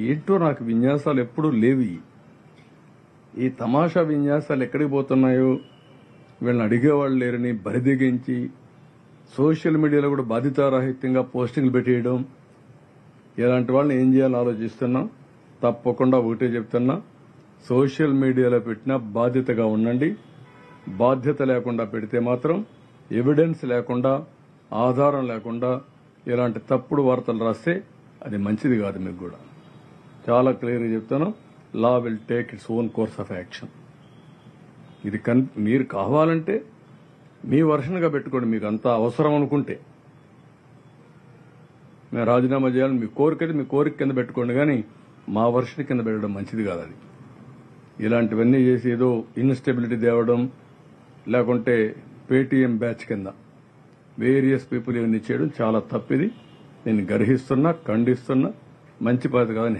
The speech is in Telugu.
ఏంటో నాకు విన్యాసాలు ఎప్పుడూ లేవి. ఈ తమాషా విన్యాసాలు ఎక్కడికి పోతున్నాయో వీళ్ళని అడిగేవాళ్ళు లేరని బరిదిగించి సోషల్ మీడియాలో కూడా బాధితారాహిత్యంగా పోస్టింగ్లు పెట్టేయడం, ఇలాంటి వాళ్ళని ఏం చేయాలని ఆలోచిస్తున్నాం. తప్పకుండా ఒకటే చెప్తున్నా, సోషల్ మీడియాలో పెట్టినా బాధ్యతగా ఉండండి. బాధ్యత లేకుండా పెడితే మాత్రం ఎవిడెన్స్ లేకుండా, ఆధారం లేకుండా ఇలాంటి తప్పుడు వార్తలు రాస్తే అది మంచిది కాదు. మీకు కూడా చాలా క్లియర్గా చెప్తాను, law will take its own course of action. ఇది మీరు కావాలంటే మీ వర్షన్గా పెట్టుకోండి, మీకు అంత అవసరం అనుకుంటే. మేము రాజీనామా చేయాలని మీ కోరికది మీ కోరిక కింద పెట్టుకోండి, కానీ మా వర్షన్ కింద పెట్టడం మంచిది కాదు. అది ఇలాంటివన్నీ చేసి ఏదో ఇన్స్టెబిలిటీ తేవడం, లేకుంటే పేటీఎం బ్యాచ్ కింద వేరియస్ పీపుల్ ఇవన్నీ చేయడం చాలా తప్పిది. నేను గర్హిస్తున్నా, ఖండిస్తున్నా, మంచి పద్ధతి కాదని